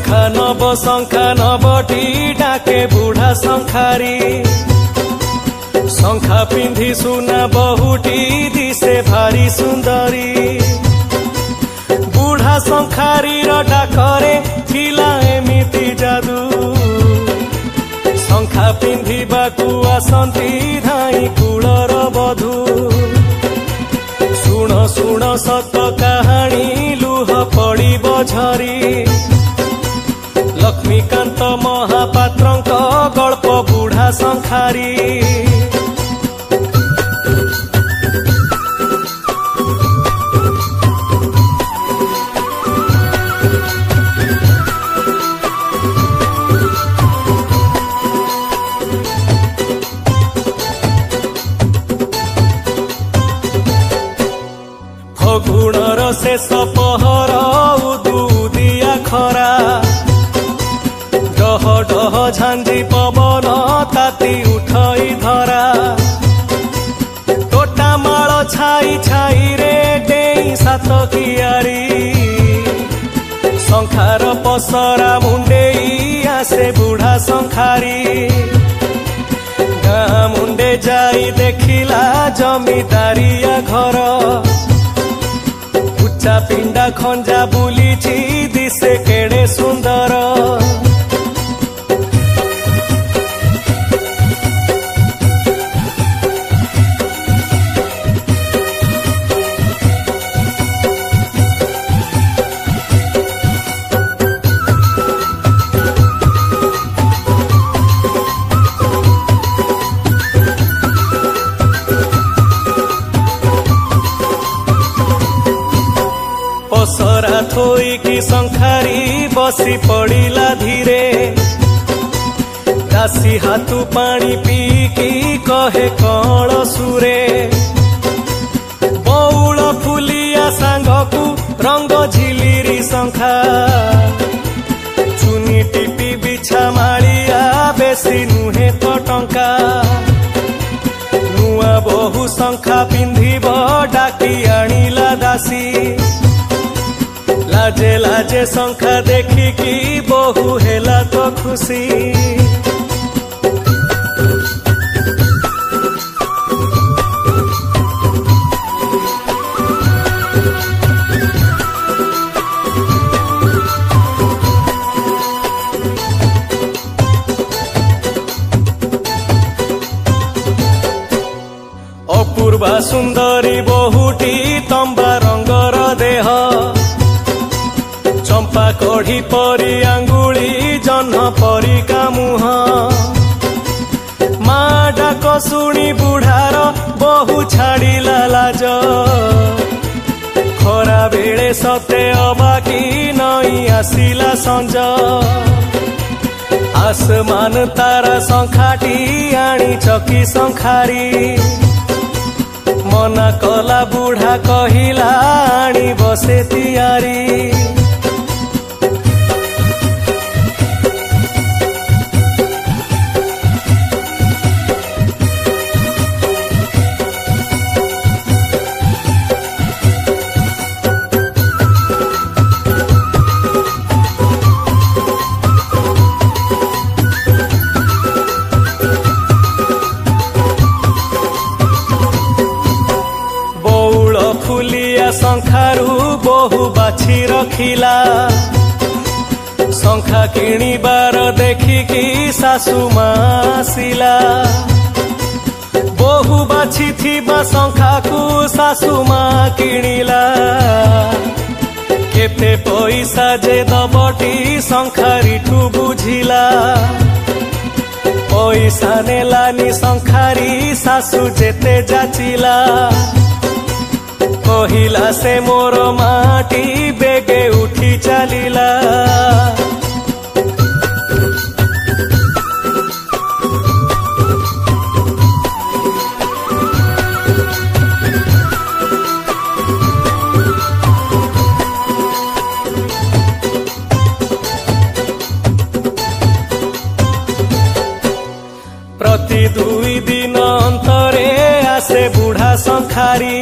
शंखा नबटी डाके बुढ़ा शंखारी शंखा पिंधि सुना बहुटी दिसे भारी सुंदरी बुढ़ा शंखारी डाकरे थिला एमिति जादू शंखा पिंधिबाकू आसंती धाई कूलर बधू शुण शुण सत कहानी लुह पड़िब झरी लक्ष्मीकांत महापात्रंक गल्प बुढ़ा शंखारी फगुणर शेष पहर उदुदिया खरा डह डह झांझी पवन ताती उठई धरा तोटा माल छाई छाई रे डेई सात कियारी शंखार पसरा मुंडेई आसे बुढ़ा शंखारी गाँ मुंडे जाई देखिला जमीदारिया घर उच्चा पिंडा खंजा बुलीची दिसे केड़े सुंदर पसरा थोई की शंखारी बसी पड़िला धीरे दासी हाथू पानी पी की कहे कण सुरे बौल फुलिया सांगकू रंग झिलिरी शंखा चुनी टिपी बिछा मालिया बेसी नुहे तो टंका नुआ बहु शंखा पिंधिब डाकी आनिला दासी लाजे लाजे शंखा देखी की बहु हेला तो खुशी अपूर्वा सुंदरी बहुटी तंबा रंगर देह चंपा कढ़ी परी आंगुली जह्न परी का मुह मा डाक शुणी बुढ़ार बहु छाड़िला लाज खरा बेले सते अबाकी नई आसिला संज आसमान तारा शंखाटी आनी चकी शंखारी मना कला बुढ़ा कहिला आनी बसे तियारी फुलिया शंखारू बहु बाछी रखिला शंखा किणिबार देखिकी सासु मासिला बहु बाछी थिबा शंखाकू सासु मा किणिला केते पैसा जे दबटी शंखारीठू बुझिला पैसा नेलानी शंखारी सासु जेते जाचिला कहिला से मोर माटी बेगे उठी चलिला प्रति 2 दिन अंतरे आसे बुढ़ा शंखारी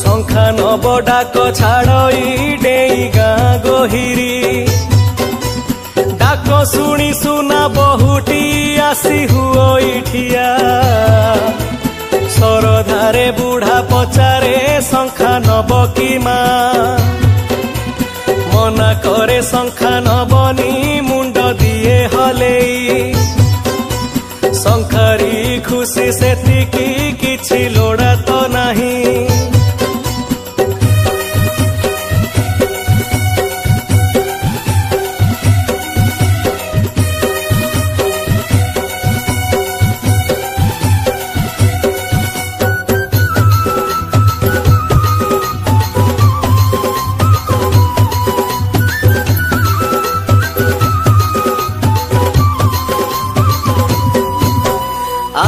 शंखा शंखा नब डाक छाड़ई डेई गाँ गोहिरी डाक शुणी सुना बहुटी आसी हुई ठिया सरधारे बुढ़ा पचारे शंखा नब कि माँ मना करे शंखा नबनी मुंड दिए हलेई शंखारी खुशी सेतिकी किछि लोड़ा तो नहीं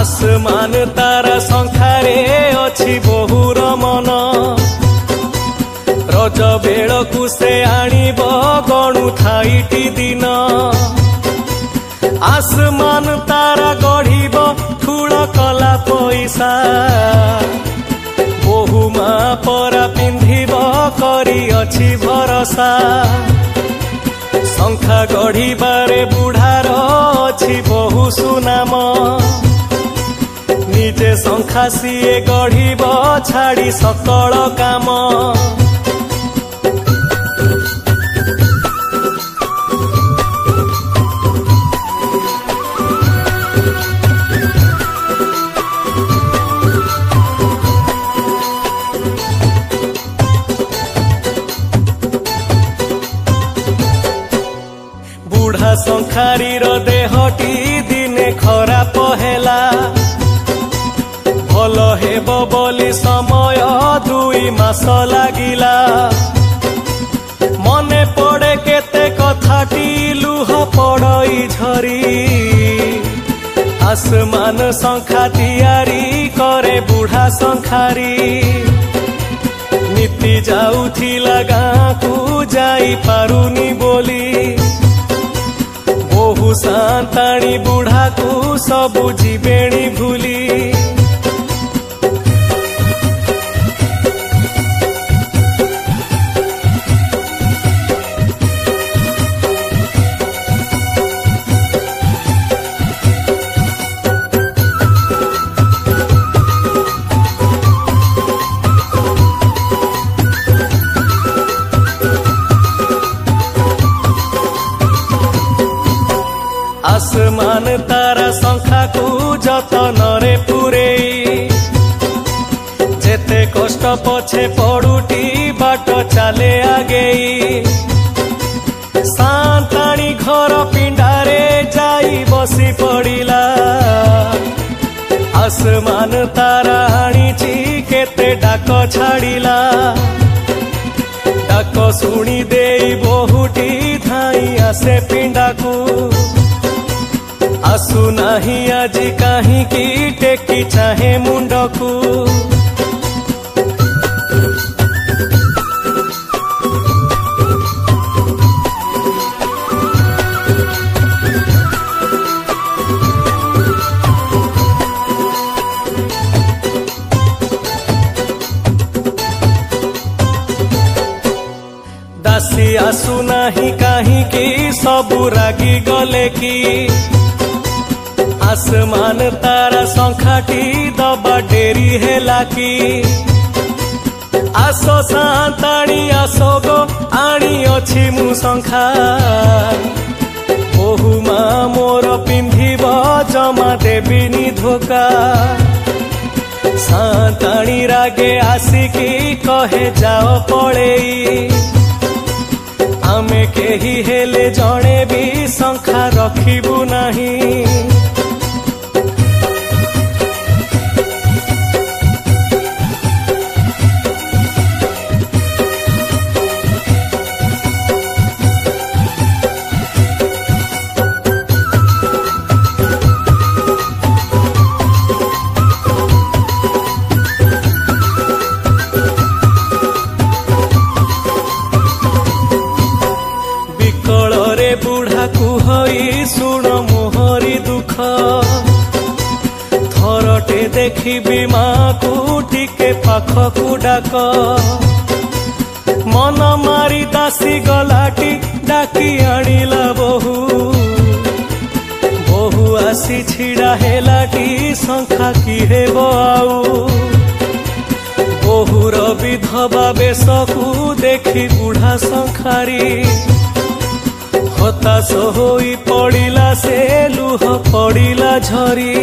आसमान तारा शंखारे अछि बहुर मन रज बेलकु से आनिब गणु थाईटी दिन आसमान तारा गढ़िब ठूल कला पैसा बहु माँ परा पिंधिब करी अछि भरसा शंखा गढ़िबारे बुढ़ार अछि बहु सुनाम निजे शंखा सीए गढ़िब छाड़ी सकल काम बुढ़ा शंखारीर देहटी दिने खराप हेला भल हेब बोली समय 2 मास लागिला मने पड़े केते कथाटी लुह पड़ई झरी आसमान शंखा तियारी करे बुढ़ा शंखारी नीति जाउथिला गाँ को जाई पारुनी बोली बहु सांताणी बुढ़ा को सबु जीवेणी भूली आसमान तारा शंखा को जतनरे पुरेई जेते कष्ट पछे पड़ुटी बाट चाले आगेई सांताणी घर पिंडारे जाई बसी पड़िला आसमान तारा आनीची केते डाक छाड़िला डाक शुणी देई बहुटी धाई आसे पिंडाकू आसु नाही आजी काहीं की टेकी चाहे मुंडकू दासी आसु नाही काहीं की सबु रागी गले की आसमान तारा शंखाटी दबा डेरी हेला की आसो सांताणी आसो गो आनी अछि मु शंखा बहु माँ मोर पिंधिब जमा देबिनी धोका सांताणी रागे आसिकी कहे जाओ पड़ेई आमे केही हेले जणे भी शंखा रखिबु नाही बुढ़ा कुहई सुण मोहरी दुख देखिबी माँ को टिके पाखकु डाक मन मारी दासी गलाटी डाकी आनिला बहु बहु आसी छिड़ा हेलाटी शंखा कि हेबो आउ बहुर विधवा बेशकु देखी बुढ़ा शंखारी हताश होई पड़िला से लुह पड़िला झरी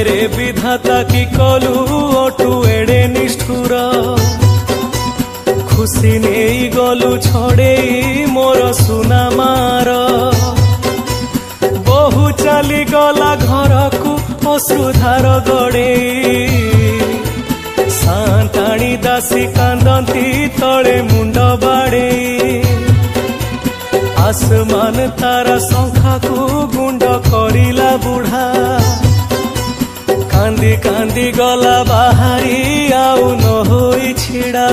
रे विधाता की कलु ओटू एड़े निष्ठुर खुशी नहीं गलु छड़े मोर सुना मार बहु चली गला घर को अश्रुधार गड़े सांताणी दासी कांदती तले मुंड बाड़े आसमान तारा शंखा को गुंड करिला बुढ़ा कांदी कांदी गला बाहरी आउ न होई छिड़ा।